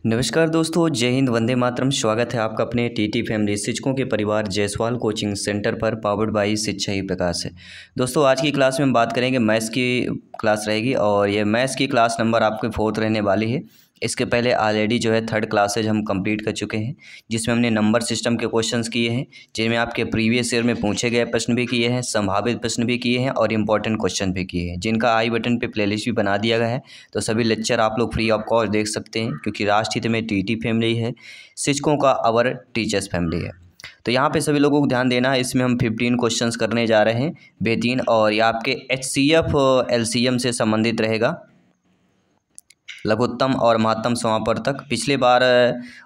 नमस्कार दोस्तों, जय हिंद, वंदे मातरम। स्वागत है आपका अपने टीटी फैमिली शिक्षकों के परिवार जायसवाल कोचिंग सेंटर पर, पावर्ड बाई शिक्षा ही प्रकाश है। दोस्तों, आज की क्लास में हम बात करेंगे, मैथ्स की क्लास रहेगी और ये मैथ्स की क्लास नंबर आपके 4th रहने वाली है। इसके पहले ऑलरेडी जो है 3rd क्लासेज हम कंप्लीट कर चुके हैं, जिसमें हमने नंबर सिस्टम के क्वेश्चंस किए हैं, जिनमें आपके प्रीवियस ईयर में पूछे गए प्रश्न भी किए हैं, संभावित प्रश्न भी किए हैं और इंपॉर्टेंट क्वेश्चन भी किए हैं, जिनका आई बटन पे प्लेलिस्ट भी बना दिया गया है। तो सभी लेक्चर आप लोग फ्री ऑफ कॉस्ट देख सकते हैं, क्योंकि राष्ट्रहित में टीटी फैमिली है, शिक्षकों का अवर टीचर्स फैमिली है। तो यहाँ पे सभी लोगों को ध्यान देना है। इसमें हम 15 क्वेश्चंस करने जा रहे हैं बेहतरीन, और ये आपके HCF LCM से संबंधित रहेगा, लघुत्तम और महत्तम समापवर्तक। पिछले बार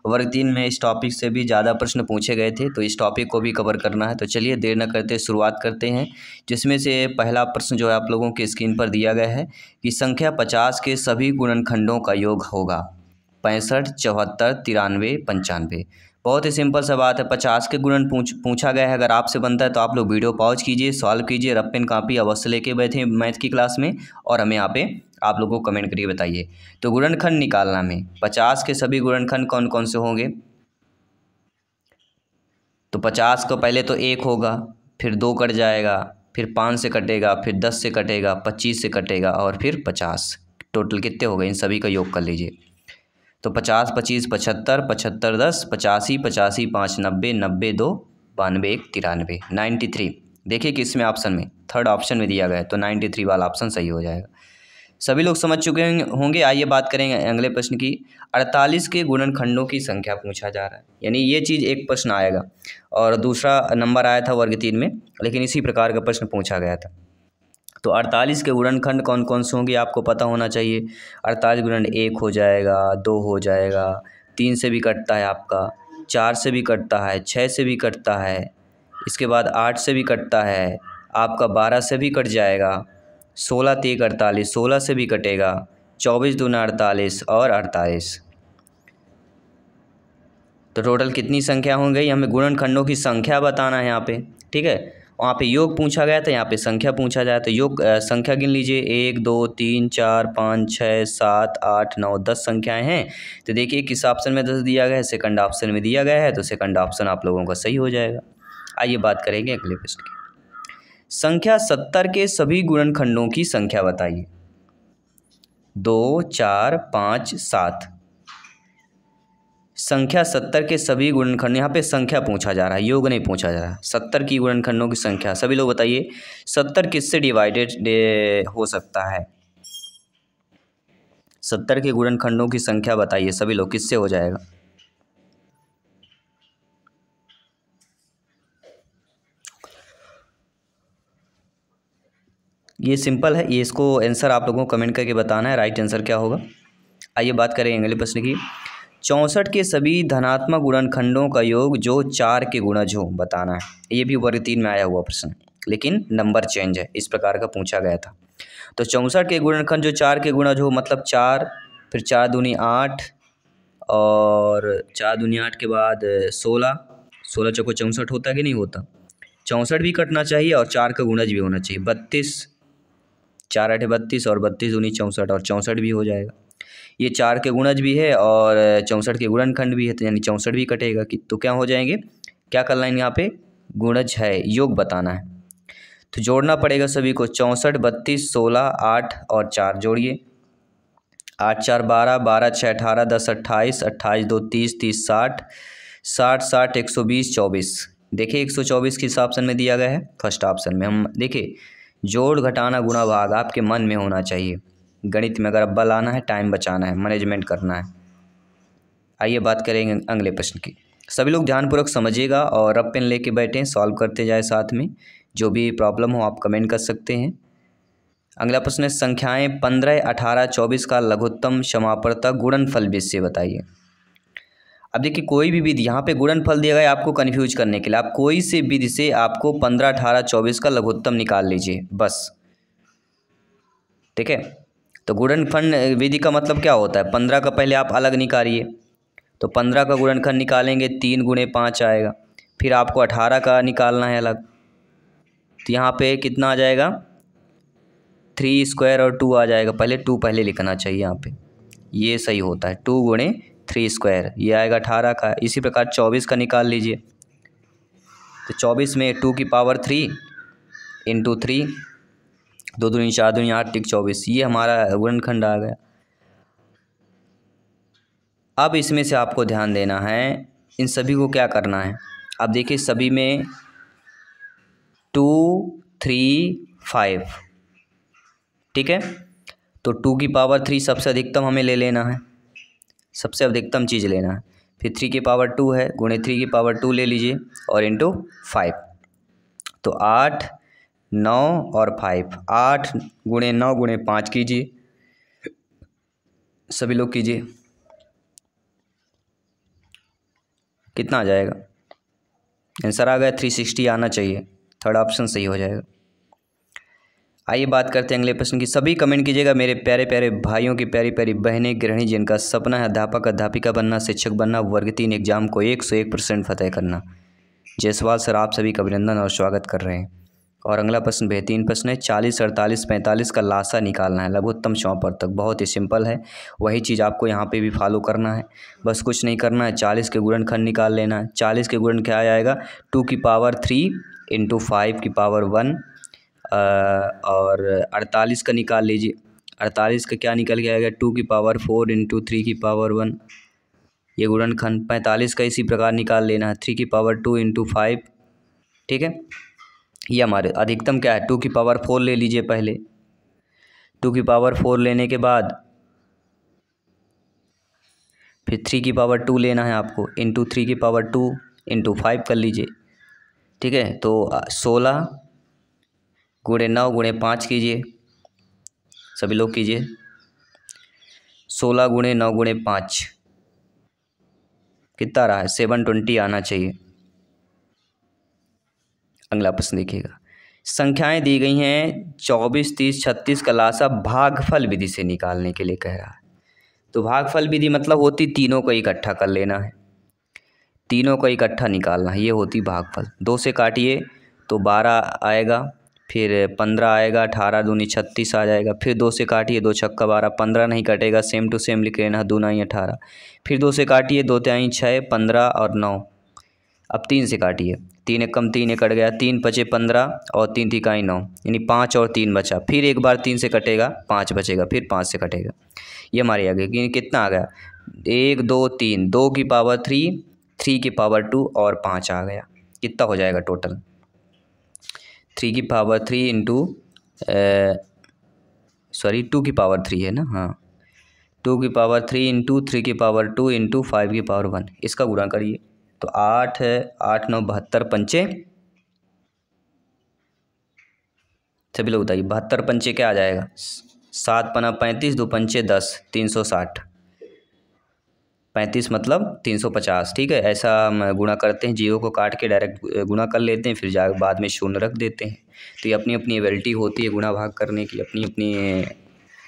वर्ग 3 में इस टॉपिक से भी ज़्यादा प्रश्न पूछे गए थे, तो इस टॉपिक को भी कवर करना है। तो चलिए देर न करते शुरुआत करते हैं, जिसमें से पहला प्रश्न जो है आप लोगों की स्क्रीन पर दिया गया है कि संख्या 50 के सभी गुणनखंडों का योग होगा 65, 74, 93, 95। बहुत ही सिंपल सा बात है। 50 के गुणन पूछा गया है। अगर आपसे बनता है तो आप लोग वीडियो पॉज कीजिए, सॉल्व कीजिए, रफ पेन कापी अवश्य लेके बैठे मैथ की क्लास में, और हमें यहाँ पे आप लोगों को कमेंट करके बताइए। तो गुणनखंड निकालना में 50 के सभी गुणनखंड कौन कौन से होंगे। तो 50 को पहले तो 1 होगा, फिर 2 कट जाएगा, फिर 5 से कटेगा, फिर 10 से कटेगा, 25 से कटेगा और फिर 50। टोटल कितने हो गए, इन सभी का योग कर लीजिए। तो 50, 25, 75, 75, 10, 85, 85, 5, 90, 90, 2, 92, 1, 93, 93। देखिए कि इसमें ऑप्शन में 3rd ऑप्शन में दिया गया है, तो 93 वाला ऑप्शन सही हो जाएगा। सभी लोग समझ चुके होंगे। आइए बात करेंगे अगले प्रश्न की। 48 के गुणनखंडों की संख्या पूछा जा रहा है, यानी ये चीज़ एक प्रश्न आएगा, और दूसरा नंबर आया था वर्ग 3 में, लेकिन इसी प्रकार का प्रश्न पूछा गया था। तो 48 के गुणनखंड कौन कौन से होंगे आपको पता होना चाहिए। 48 गुणन 1 हो जाएगा, 2 हो जाएगा, 3 से भी कटता है आपका, 4 से भी कटता है, 6 से भी कटता है, इसके बाद 8 से भी कटता है, आपका 12 से भी कट जाएगा, 16 3 48, 16 से भी कटेगा, 24 दूना 48 और 48। तो टोटल कितनी संख्या हो गई। हमें गुणनखंडों की संख्या बताना है यहाँ पे, ठीक है। वहाँ पे योग पूछा गया था, यहाँ पे संख्या पूछा जाए तो योग संख्या गिन लीजिए। 1 2 3 4 5 6 7 8 9 10 संख्याएं हैं। तो देखिए किस ऑप्शन में 10 दिया गया है, सेकंड ऑप्शन में दिया गया है, तो सेकंड ऑप्शन आप लोगों का सही हो जाएगा। आइए बात करेंगे अगले प्रश्न की। संख्या 70 के सभी गुणनखंडों की संख्या बताइए। 2 4 5 7। संख्या 70 के सभी गुणनखंड, यहाँ पे संख्या पूछा जा रहा है, योग नहीं पूछा जा रहा है। 70 की गुणनखंडों की संख्या, सभी लोग बताइए 70 किससे डिवाइडेड हो सकता है। 70 के गुणनखंडों की संख्या बताइए सभी लोग, किससे हो जाएगा। ये सिंपल है, ये इसको आंसर आप लोगों को कमेंट करके बताना है, राइट आंसर क्या होगा। आइए बात करें अगले प्रश्न की। 64 के सभी धनात्मक गुणनखंडों का योग जो 4 के गुणज हो बताना है। ये भी वर्ग 3 में आया हुआ प्रश्न, लेकिन नंबर चेंज है, इस प्रकार का पूछा गया था। तो 64 के गुणनखंड जो 4 के गुणज हो, मतलब 4, फिर 4 दूनी 8, और 4 दूनी 8 के बाद 16, 16 चौको 64 होता कि नहीं होता। 64 भी कटना चाहिए और 4 का गुणज भी होना चाहिए। 32, 4 8 32 और 32 दूनी 64, और 64 भी हो जाएगा। ये 4 के गुणज भी है और 64 के गुणनखंड भी है, तो यानी 64 भी कटेगा कि, तो क्या हो जाएंगे, क्या करना है यहाँ पे, गुणज है, योग बताना है। तो जोड़ना पड़ेगा सभी को। 64, 32, 16, 8 और 4 जोड़िए। 8 4 12, 12 6 18, 10 28, 28 2 30, 30 60, 60 60 120, 24। देखिए 124 किस ऑप्शन में दिया गया है, फर्स्ट ऑप्शन में। हम देखिए जोड़ घटाना गुणा भाग आपके मन में होना चाहिए। गणित में अगर अव्वल आना है, टाइम बचाना है, मैनेजमेंट करना है। आइए बात करेंगे अगले प्रश्न की। सभी लोग ध्यानपूर्वक समझिएगा और रफ पेन लेके बैठें, सॉल्व करते जाए साथ में। जो भी प्रॉब्लम हो आप कमेंट कर सकते हैं। अगला प्रश्न है, संख्याएं 15, 18, 24 का लघुत्तम समापवर्तक गुणनफल विधि से बताइए। अब देखिए कोई भी विधि, यहाँ पे गुणनफल दिया गया है आपको कन्फ्यूज करने के लिए। आप कोई से विधि से आपको 15, 18, 24 का लघुत्तम निकाल लीजिए बस, ठीक है। तो गुणनफल विधि का मतलब क्या होता है, 15 का पहले आप अलग निकालिए, तो 15 का गुणनखंड निकालेंगे 3 गुणे 5 आएगा। फिर आपको 18 का निकालना है अलग, तो यहाँ पे कितना आ जाएगा, 3 स्क्वायर और 2 आ जाएगा। पहले 2 पहले लिखना चाहिए यहाँ पे, ये सही होता है। 2 गुणे 3 स्क्वायर, ये आएगा 18 का। इसी प्रकार 24 का निकाल लीजिए, तो 24 में 2 की पावर 3 इंटू 3, 2 दूनी 4 दूनी 8 टिक 24, ये हमारा गुणनखंड आ गया। अब इसमें से आपको ध्यान देना है, इन सभी को क्या करना है। अब देखिए सभी में 2 3 5, ठीक है। तो 2 की पावर 3 सबसे अधिकतम हमें ले लेना है, सबसे अधिकतम चीज़ लेना है। फिर 3 की पावर 2 है, गुणे 3 की पावर 2 ले लीजिए और इंटू 5, तो 8 9 और 5, 8 गुणे 9 गुणे 5 कीजिए, सभी लोग कीजिए, कितना आ जाएगा। आंसर आ गया 360 आना चाहिए, थर्ड ऑप्शन सही हो जाएगा। आइए बात करते हैं अगले प्रश्न की। सभी कमेंट कीजिएगा मेरे प्यारे प्यारे भाइयों की, प्यारी प्यारी बहनें, गृहिणी जिनका सपना है अध्यापक अध्यापिका बनना, शिक्षक बनना, वर्ग 3 एग्जाम को 101% फतेह करना। जायसवाल सर आप सभी का अभिनंदन और स्वागत कर रहे हैं। और अगला प्रश्न बेहतरीन प्रश्न है, 40 48 45 का लासा निकालना है लघुत्तम क्षमा तक। बहुत ही सिंपल है, वही चीज़ आपको यहाँ पे भी फॉलो करना है, बस कुछ नहीं करना है। 40 के गुणनखंड निकाल लेना है। 40 के गुणन क्या आएगा, 2 की पावर 3 इंटू 5 की पावर 1, और 48 का निकाल लीजिए। 48 का क्या निकल के आएगा, 2 की पावर 4 इंटू 3 की पावर 1, ये गुणनखंड। 45 का इसी प्रकार निकाल लेना है, 3 की पावर 2 इंटू 5, ठीक है। ये हमारे अधिकतम क्या है, 2 की पावर 4 ले लीजिए पहले। 2 की पावर 4 लेने के बाद फिर 3 की पावर 2 लेना है आपको, इंटू 3 की पावर 2 इंटू 5 कर लीजिए, ठीक है। तो 16 गुणे 9 गुणे 5 कीजिए, सभी लोग कीजिए। 16 गुणे 9 गुणे 5 कितना रहा है, 720 आना चाहिए। अगला प्रश्न देखिएगा, संख्याएं दी गई हैं 24 30 36 का लासा भागफल विधि से निकालने के लिए कह रहा है। तो भागफल विधि मतलब होती तीनों को इकट्ठा कर लेना है, तीनों को इकट्ठा निकालना है, ये होती भागफल। 2 से काटिए तो 12 आएगा, फिर 15 आएगा, 18 दूनी 36 आ जाएगा। फिर 2 से काटिए, 2 छक्का 12, 15 नहीं कटेगा, सेम टू सेम लिख लेना, 2 9 18। फिर 2 से काटिए, 2 3 6 15 और 9। अब 3 से काटिए, 3 एक कम 3 एक कट गया, 3 5 15 और 3 तिकाई 9, यानी 5 और 3 बचा। फिर एक बार 3 से कटेगा, 5 बचेगा, फिर 5 से कटेगा। ये हमारे आगे कितना आ गया, 1 2 3, 2 की पावर 3, 3 की पावर 2 और 5 आ गया। कितना हो जाएगा टोटल, 3 की पावर 3 इंटू 2 की पावर 3 है ना, हाँ, 2 की पावर 3 इंटू 3 की पावर 2 इंटू 5 की पावर 1, इसका गुणा करिए तो 8 है, 8 9 72 पंचे, सभी लोग बताइए 72 पंचे क्या आ जाएगा, 7 पना 35, 2 पंचे 10, 360, 35 मतलब 350, ठीक है। ऐसा हम गुणा करते हैं, जीरो को काट के डायरेक्ट गुणा कर लेते हैं, फिर जा बाद में शून्य रख देते हैं। तो ये अपनी अपनी एबिलिटी होती है, गुणा भाग करने की अपनी अपनी,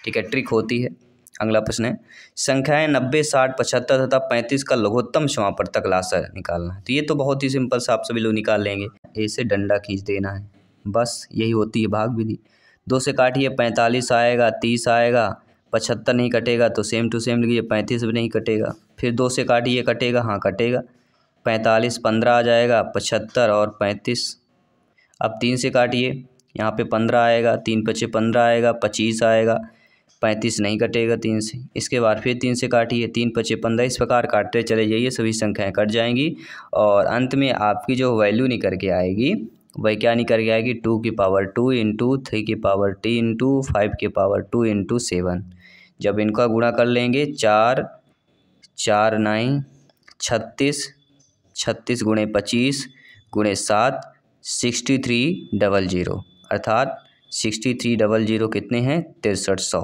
ठीक है, ट्रिक होती है। अगला प्रश्न है, संख्याएं 90 60 75 तथा 35 का लघुत्तम समापवर्तक लासा निकालना है। तो ये तो बहुत ही सिंपल सा आप सभी लोग निकाल लेंगे, ऐसे डंडा खींच देना है, बस यही होती है भाग विधि। 2 से काटिए, 45 आएगा, 30 आएगा, 75 नहीं कटेगा तो सेम टू सेम लिखिए, 35 भी नहीं कटेगा। फिर 2 से काटिए, कटेगा, हाँ कटेगा, 45 15 आ जाएगा, 75 और 35। अब 3 से काटिए, यहाँ पे 15 आएगा, 3 5 15 आएगा, 25 आएगा, 35 नहीं कटेगा 3 से। इसके बाद फिर 3 से काटिए, 3 5 15, इस प्रकार काटते चले जाइए, सभी संख्याएं कट जाएंगी और अंत में आपकी जो वैल्यू निकल के आएगी वह क्या निकल के आएगी, 2 की पावर 2 इंटू 3 की पावर 3 इंटू 5 की पावर 2 इंटू 7। जब इनका गुणा कर लेंगे, 4 4 9 36, 36 गुणे 25 गुणे 7, 6300, अर्थात 6300 कितने हैं, 6300,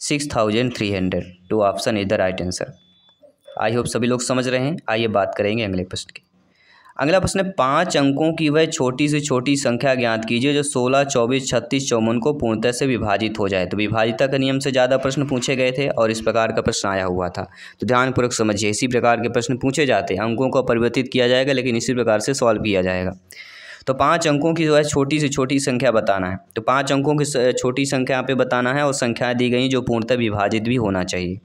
6300। Two option is the right answer. I hope सभी लोग समझ रहे हैं। आइए बात करेंगे अगले प्रश्न की। अगला प्रश्न है, 5 अंकों की वह छोटी से छोटी संख्या ज्ञात कीजिए जो 16 24 36 54 को पूर्णतः से विभाजित हो जाए। तो विभाजिता के नियम से ज़्यादा प्रश्न पूछे गए थे और इस प्रकार का प्रश्न आया हुआ था, तो ध्यानपूर्वक समझिए। इसी प्रकार के प्रश्न पूछे जाते हैं, अंकों को परिवर्तित किया जाएगा लेकिन इसी प्रकार से सॉल्व किया जाएगा। तो 5 अंकों की जो है छोटी से छोटी संख्या बताना है। तो 5 अंकों की छोटी संख्या यहाँ पे बताना है और संख्याएँ दी गई जो पूर्णतः विभाजित भी होना चाहिए।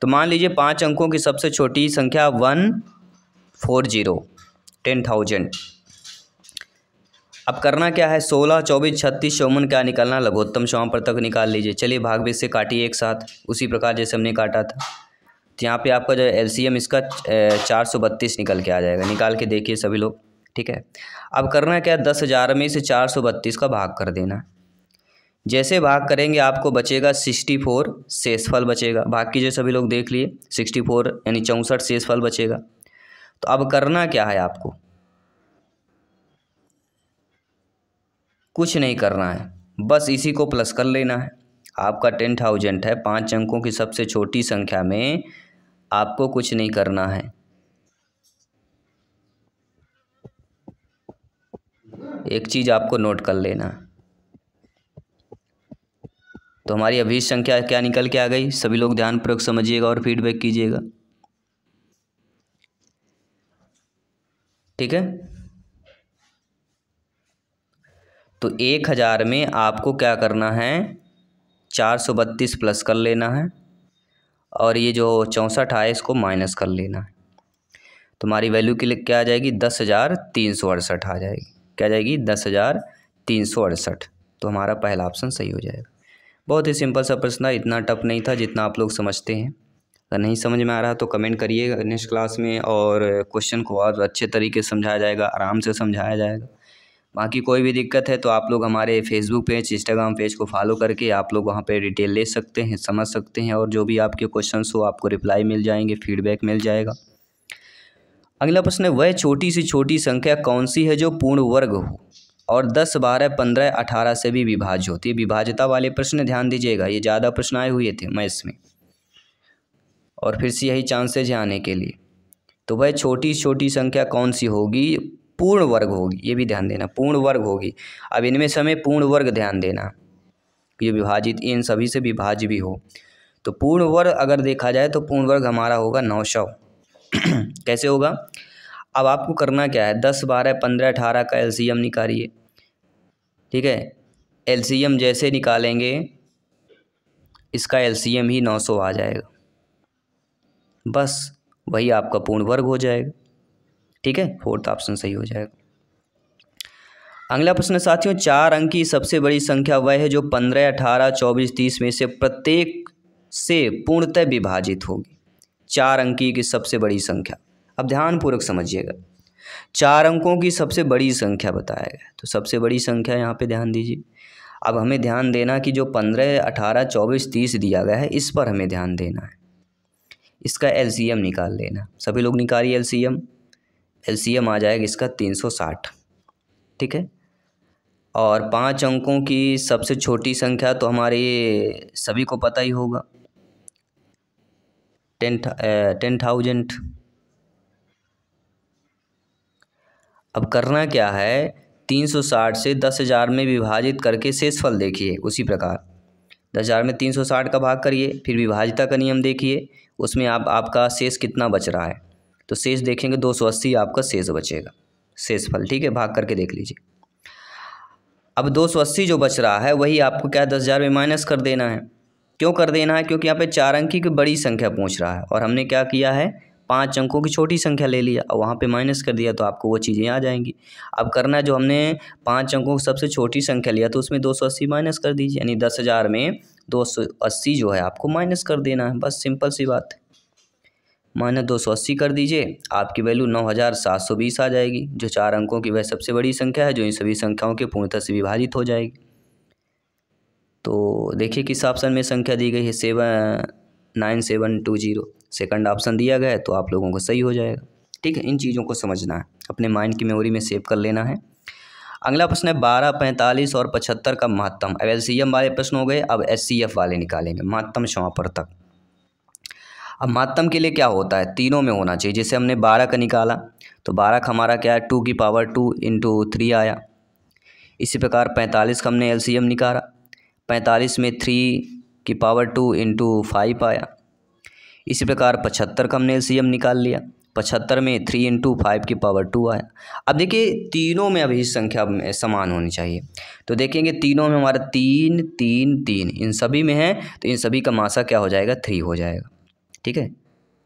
तो मान लीजिए 5 अंकों की सबसे छोटी संख्या 140, 10,000। अब करना क्या है, 16, 24, 36, 54 क्या निकालना, लघुत्तम समापवर्तक निकाल लीजिए। चलिए भाग से काटिए एक साथ, उसी प्रकार जैसे हमने काटा था। तो यहाँ पे आपका जो एलसीएम इसका 432 निकल के आ जाएगा। निकाल के देखिए सभी लोग, ठीक है। अब करना क्या है, 10,000 में से 432 का भाग कर देना। जैसे भाग करेंगे आपको बचेगा 64 शेषफल बचेगा। भाग कीजिए सभी लोग, देख लिए 64 यानी 64 शेषफल बचेगा। तो अब करना क्या है, आपको कुछ नहीं करना है, बस इसी को प्लस कर लेना है। आपका 10,000 है, 5 अंकों की सबसे छोटी संख्या में आपको कुछ नहीं करना है। एक चीज़ आपको नोट कर लेना। तो हमारी अभी संख्या क्या निकल के आ गई, सभी लोग ध्यानपूर्वक समझिएगा और फीडबैक कीजिएगा, ठीक है। तो 1000 में आपको क्या करना है, 432 प्लस कर लेना है और ये जो 64 आए इसको माइनस कर लेना है। तुम्हारी वैल्यू के लिए क्या आ जाएगी, 10,368 आ जाएगी। क्या जाएगी, 10,368। तो हमारा पहला ऑप्शन सही हो जाएगा। बहुत ही सिंपल सा प्रश्न है, इतना टफ नहीं था जितना आप लोग समझते हैं। अगर नहीं समझ में आ रहा तो कमेंट करिएगा नेक्स्ट क्लास में, और क्वेश्चन को और अच्छे तरीके से समझाया जाएगा, आराम से समझाया जाएगा। बाकी कोई भी दिक्कत है तो आप लोग हमारे फेसबुक पेज, इंस्टाग्राम पेज को फॉलो करके आप लोग वहाँ पे डिटेल ले सकते हैं, समझ सकते हैं, और जो भी आपके क्वेश्चंस हो आपको रिप्लाई मिल जाएंगे, फीडबैक मिल जाएगा। अगला प्रश्न है, वह छोटी सी छोटी संख्या कौन सी है जो पूर्ण वर्ग हो और 10, 12, 15, 18 से भी विभाज्य होती है। विभाज्यता वाले प्रश्न ध्यान दीजिएगा, ये ज़्यादा प्रश्न आए हुए थे मैथ्स में, और फिर से यही चांसेज है आने के लिए। तो वह छोटी छोटी संख्या कौन सी होगी, पूर्ण वर्ग होगी, ये भी ध्यान देना, पूर्ण वर्ग होगी। अब इनमें से हमें पूर्ण वर्ग ध्यान देना, ये विभाजित इन सभी से विभाज्य भी हो। तो पूर्ण वर्ग अगर देखा जाए तो पूर्ण वर्ग हमारा होगा 900। कैसे होगा, अब आपको करना क्या है, 10, 12, 15, 18 का एलसीएम निकालिए, ठीक है। एलसीएम जैसे निकालेंगे इसका एलसीएम ही 900 आ जाएगा, बस वही आपका पूर्ण वर्ग हो जाएगा, ठीक है। फोर्थ ऑप्शन सही हो जाएगा। अगला प्रश्न साथियों, 4 अंक की सबसे बड़ी संख्या वह है जो 15, 18, 24, 30 में से प्रत्येक से पूर्णतः विभाजित होगी। 4 अंकी की सबसे बड़ी संख्या, अब ध्यानपूर्वक समझिएगा, 4 अंकों की सबसे बड़ी संख्या बताया गया। तो सबसे बड़ी संख्या यहाँ पे ध्यान दीजिए। अब हमें ध्यान देना कि जो 15, 18, 24, 30 दिया गया है इस पर हमें ध्यान देना है, इसका एलसीएम निकाल लेना। सभी लोग निकालिए एलसीएम। एलसीएम आ जाएगा इसका 360, ठीक है। और 5 अंकों की सबसे छोटी संख्या तो हमारे सभी को पता ही होगा, 10,000। अब करना क्या है, 360 से 10,000 में विभाजित करके शेषफल देखिए। उसी प्रकार 10,000 में 360 का भाग करिए, फिर विभाजिता का नियम देखिए, उसमें आपका शेष कितना बच रहा है। तो शेष देखेंगे 280 आपका शेष बचेगा, शेषफल, ठीक है। भाग करके देख लीजिए। अब 280 जो बच रहा है वही आपको क्या 10,000 में माइनस कर देना है। क्यों कर देना है, क्योंकि यहाँ पे 4 अंकी की बड़ी संख्या पूछ रहा है और हमने क्या किया है, 5 अंकों की छोटी संख्या ले लिया और वहाँ पे माइनस कर दिया, तो आपको वो चीज़ें आ जाएंगी। अब करना है, जो हमने 5 अंकों की सबसे छोटी संख्या लिया तो उसमें 280 माइनस कर दीजिए, यानी 10,000 में 280 जो है आपको माइनस कर देना है, बस सिंपल सी बात है। -280 कर दीजिए, आपकी वैल्यू 9,720 आ जाएगी। जो 4 अंकों की वह सबसे बड़ी संख्या है जो इन सभी संख्याओं के पूर्णतः से विभाजित हो जाएगी। तो देखिए किस ऑप्शन में संख्या दी गई है, 9720 सेकंड ऑप्शन दिया गया है, तो आप लोगों को सही हो जाएगा, ठीक है। इन चीज़ों को समझना है, अपने माइंड की मेमोरी में सेव कर लेना है। अगला प्रश्न है 12, 45 और 75 का महत्तम। अब एलसीएम वाले प्रश्न हो गए, अब एचसीएफ वाले निकालेंगे, महत्तम समापवर्तक। अब महत्तम के लिए क्या होता है, तीनों में होना चाहिए। जैसे हमने 12 का निकाला तो 12 का हमारा क्या है, 2 की पावर 2 × 3 आया। इसी प्रकार 45 का हमने एलसीएम निकाला, 45 में 3 की पावर 2 × 5 आया। इसी प्रकार 75 का हमने एलसीएम निकाल लिया, 75 में 3 × 5 की पावर 2 आया। अब देखिए तीनों में अभी संख्या समान होनी चाहिए, तो देखेंगे तीनों में हमारा 3, 3, 3 इन सभी में है, तो इन सभी का मासा क्या हो जाएगा, 3 हो जाएगा, ठीक है,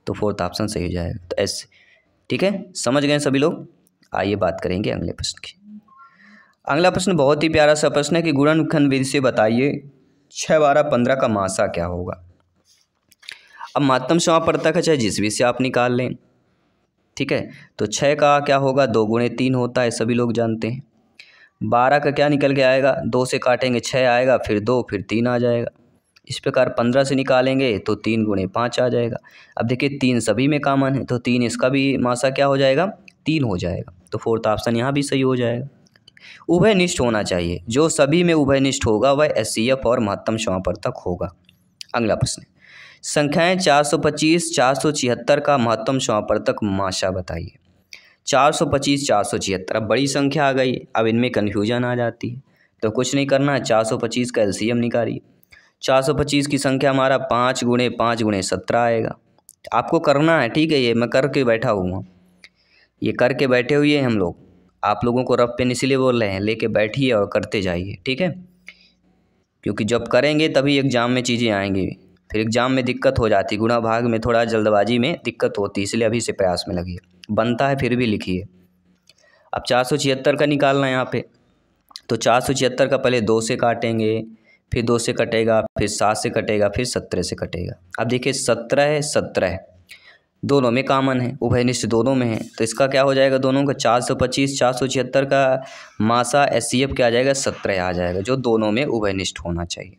तो फोर्थ ऑप्शन सही हो जाएगा। तो ऐसे, ठीक है, समझ गए सभी लोग। आइए बात करेंगे अगले प्रश्न की। अगला प्रश्न बहुत ही प्यारा सा प्रश्न है कि गुणनखंड विधि से बताइए 6, 12, 15 का मासा क्या होगा। अब महत्तम समापवर्तक है, चाहे जिस भी से आप निकाल लें, ठीक है। तो 6 का क्या होगा, 2 गुणे 3 होता है, सभी लोग जानते हैं। 12 का क्या निकल के आएगा, 2 से काटेंगे 6 आएगा, फिर 2, फिर 3 आ जाएगा। इस प्रकार 15 से निकालेंगे तो 3 गुणे 5 आ जाएगा। अब देखिए 3 सभी में कॉमन है, तो 3 इसका भी मासा क्या हो जाएगा, 3 हो जाएगा। तो फोर्थ ऑप्शन यहाँ भी सही हो जाएगा। उभयनिष्ठ होना चाहिए, जो सभी में उभयनिष्ठ होगा वह एचसीएफ और महत्तम समापवर्तक होगा। अगला प्रश्न, संख्याएं 425, 476 का महत्तम समापवर्तक मासा बताइए। 425, 476, अब बड़ी संख्या आ गई, अब इनमें कन्फ्यूजन आ जाती है। तो कुछ नहीं करना है, 425 का एलसीएम निकालिए। 425 की संख्या हमारा 5 गुणे 5 गुणे 17 आएगा। आपको करना है, ठीक है, ये मैं करके बैठा हुआ, ये करके बैठे हुए हैं हम लोग, आप लोगों को रफ पेन इसीलिए बोल रहे हैं, लेके बैठिए और करते जाइए, ठीक है। क्योंकि जब करेंगे तभी एग्ज़ाम में चीज़ें आएंगी, फिर एग्ज़ाम में दिक्कत हो जाती, गुणा भाग में थोड़ा जल्दबाजी में दिक्कत होती है, इसलिए अभी से प्रयास में लगिए। बनता है फिर भी लिखिए। अब 476 का निकालना है यहाँ पे, तो 476 का पहले 2 से काटेंगे, फिर 2 से कटेगा, फिर 7 से कटेगा, फिर 17 से कटेगा। अब देखिए 17, 17 दोनों में कॉमन है, उभयनिष्ठ दोनों में है, तो इसका क्या हो जाएगा, दोनों का 425, 476 का मासा एचसीएफ क्या आ जाएगा, 17 आ जाएगा, जो दोनों में उभयनिष्ठ होना चाहिए।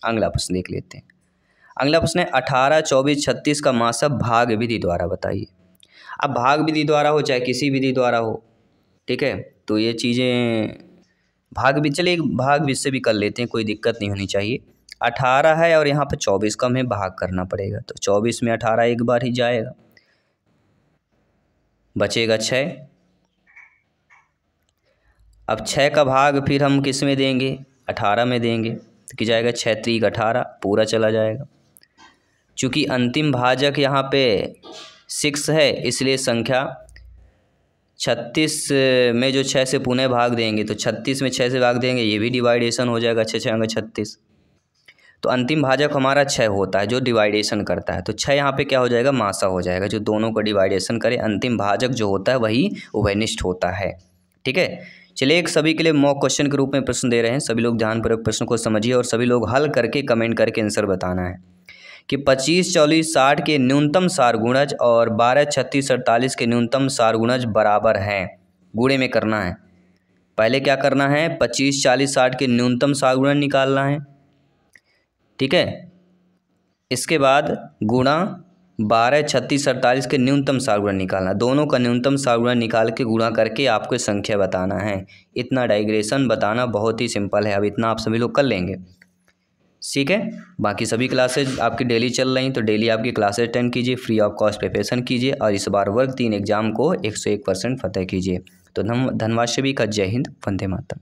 अगला प्रश्न देख लेते हैं। अगला प्रश्न है 18, 24, 36 का मासा भाग विधि द्वारा बताइए। अब भाग विधि द्वारा हो चाहे किसी विधि द्वारा हो, ठीक है, तो ये चीज़ें भाग भी, चलिए भाग विधि से भी कर लेते हैं, कोई दिक्कत नहीं होनी चाहिए। 18 है और यहाँ पे 24 का हमें भाग करना पड़ेगा, तो 24 में 18 एक बार ही जाएगा, बचेगा 6। अब 6 का भाग फिर हम किस में देंगे, 18 में देंगे, तो कि जाएगा 6 3 18, पूरा चला जाएगा। चूँकि अंतिम भाजक यहाँ पे 6 है, इसलिए संख्या 36 में जो 6 से पुनः भाग देंगे, तो 36 में 6 से भाग देंगे, ये भी डिवाइडेशन हो जाएगा, 6 6 36। तो अंतिम भाजक हमारा 6 होता है जो डिवाइडेशन करता है, तो 6 यहाँ पे क्या हो जाएगा, मासा हो जाएगा, जो दोनों को डिवाइडेशन करे। अंतिम भाजक जो होता है वही उभयनिष्ठ होता है, ठीक है। चलिए एक सभी के लिए मॉक क्वेश्चन के रूप में प्रश्न दे रहे हैं, सभी लोग ध्यानपूर्वक प्रश्न को समझिए और सभी लोग हल करके कमेंट करके आंसर बताना है कि 25, 40, 60 के न्यूनतम सार गुणज और 12, 36, 48 के न्यूनतम सार गुणज बराबर हैं। गुणे में करना है, पहले क्या करना है, 25, 40, 60 के न्यूनतम सार गुणज निकालना है, ठीक है। इसके बाद गुणा 12, 36, 48 के न्यूनतम सार गुणज निकालना, दोनों का न्यूनतम सार गुणज निकाल के गुणा करके आपको संख्या बताना है। इतना डाइग्रेशन बताना बहुत ही सिंपल है, अब इतना आप सभी लोग कर लेंगे, ठीक है। बाकी सभी क्लासेज आपकी डेली चल रही, तो डेली आपकी क्लासेज अटेंड कीजिए, फ्री ऑफ कॉस्ट प्रिपरेशन कीजिए और इस बार वर्ग 3 एग्जाम को 101% फतेह कीजिए। तो धन्यवाद सभी का, जय हिंद, वंदे मातरम।